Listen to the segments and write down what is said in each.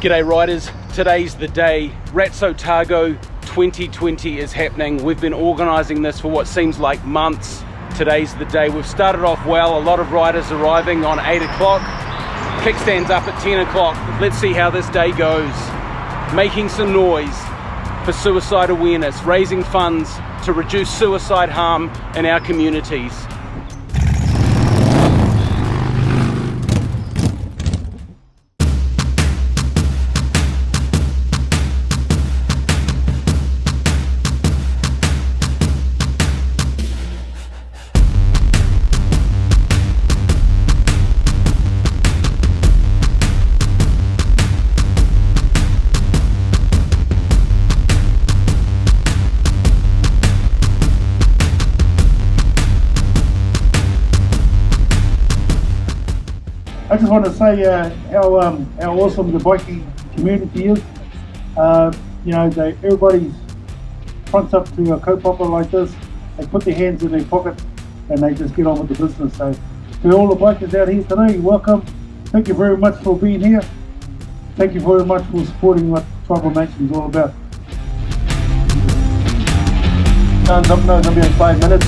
G'day riders, today's the day. Rats Otago 2020 is happening. We've been organising this for what seems like months. Today's the day. We've started off well, a lot of riders arriving on 8 o'clock. Kickstands up at 10 o'clock. Let's see how this day goes. Making some noise for suicide awareness, raising funds to reduce suicide harm in our communities. I just want to say how awesome the biking community is. You know, everybody fronts up to a kaupapa like this. They put their hands in their pocket and they just get on with the business. So to all the bikers out here today, welcome. Thank you very much for being here. Thank you very much for supporting what Tribal Nation is all about. Time's up now, it's going to be in 5 minutes.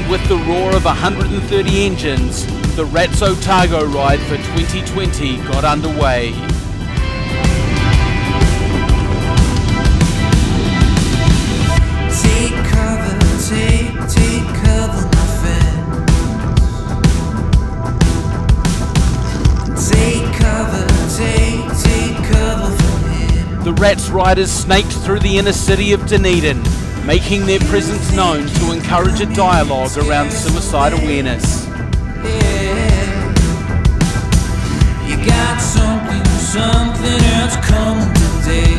With the roar of 130 engines, the Rats Otago ride for 2020 got underway. Take cover, take cover, my friend. Take cover, take cover from him. The Rats riders snaked through the inner city of Dunedin, making their presence known to encourage a dialogue around suicide awareness. Yeah. You got something else coming today.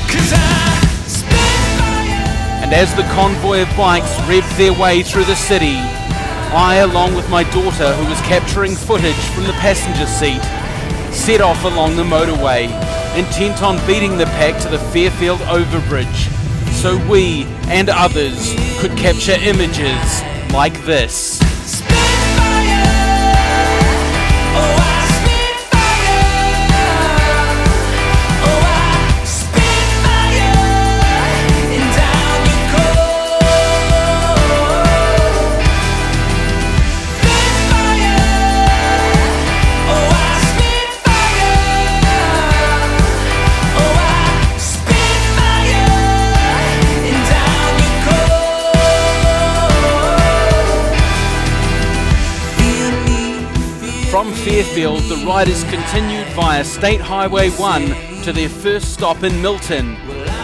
'Cause I spit fire. And as the convoy of bikes revved their way through the city, I, along with my daughter who was capturing footage from the passenger seat, set off along the motorway, intent on beating the pack to the Fairfield overbridge, so we and others could capture images like this. Spitfire, oh I spitfire, oh I spitfire, and down you go. Spitfire, oh I spitfire. From Fairfield, the riders continued via State Highway 1 to their first stop in Milton,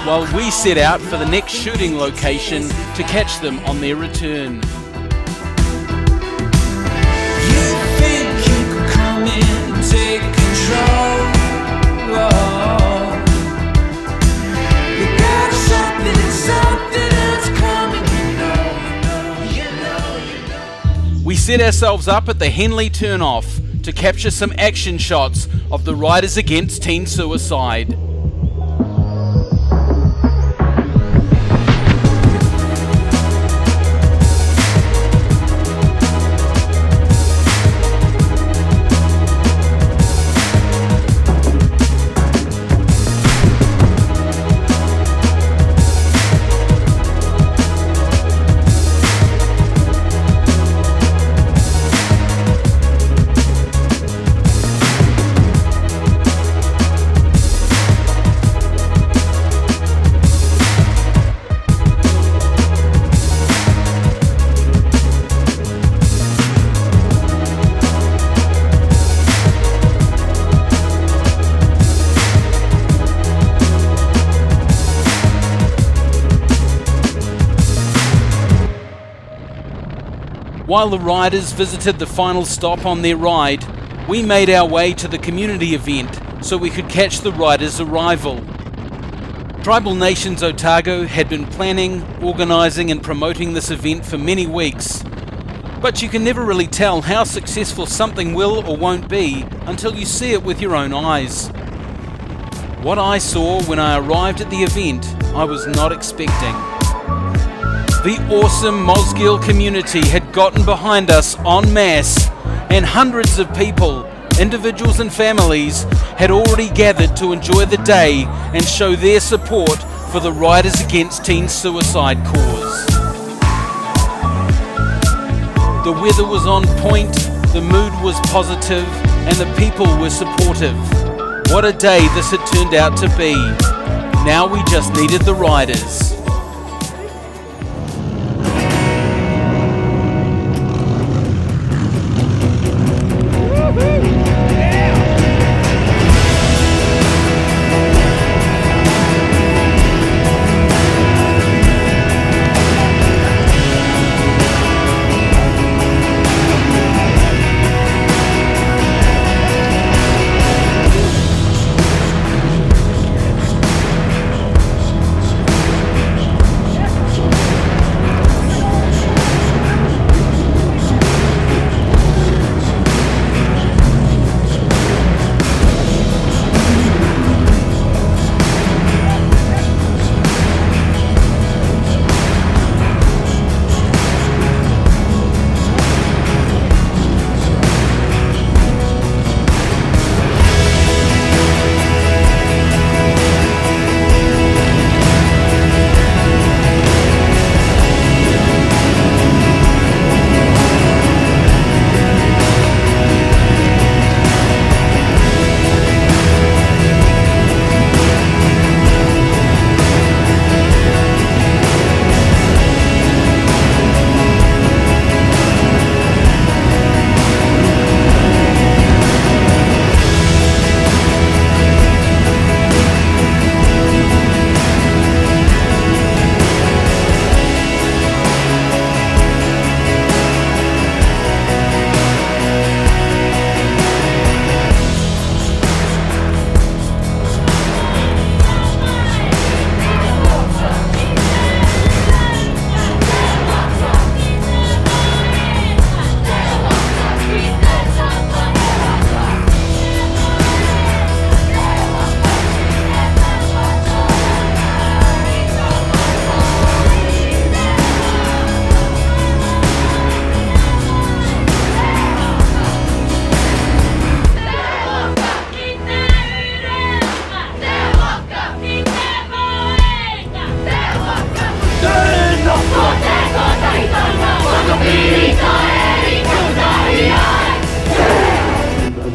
while we set out for the next shooting location to catch them on their return. You think you could come in and take control? You got something else coming, you know. We set ourselves up at the Henley turnoff to capture some action shots of the riders against teen suicide. While the riders visited the final stop on their ride, we made our way to the community event so we could catch the riders' arrival. Tribal Nations Otago had been planning, organising and promoting this event for many weeks. But you can never really tell how successful something will or won't be until you see it with your own eyes. What I saw when I arrived at the event, I was not expecting. The awesome Mosgiel community had gotten behind us en masse, and hundreds of people, individuals and families, had already gathered to enjoy the day and show their support for the Riders Against Teen Suicide cause. The weather was on point, the mood was positive, and the people were supportive. What a day this had turned out to be. Now we just needed the riders.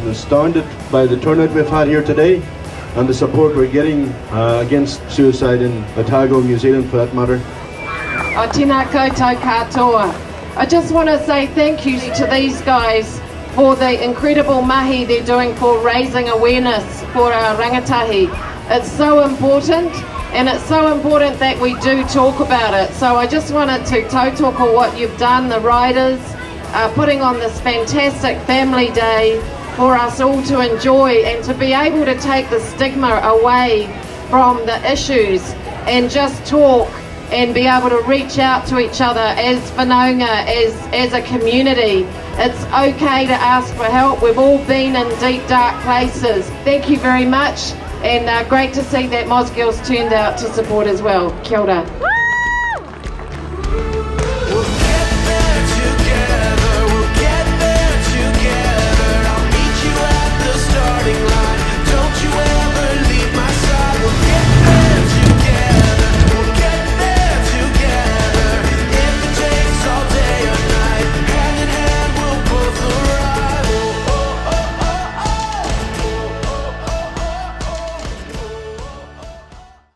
Astounded by the turnout we've had here today and the support we're getting against suicide in Otago, New Zealand for that matter. O tēnā koutou katoa. I just want to say thank you to these guys for the incredible mahi they're doing for raising awareness for our rangatahi. It's so important, and it's so important that we do talk about it. So I just wanted to tautoko what you've done, the riders, putting on this fantastic family day for us all to enjoy and to be able to take the stigma away from the issues and just talk and be able to reach out to each other as whanaunga, as a community. It's okay to ask for help. We've all been in deep, dark places. Thank you very much, and great to see that Mosgiel's turned out to support as well. Kia ora.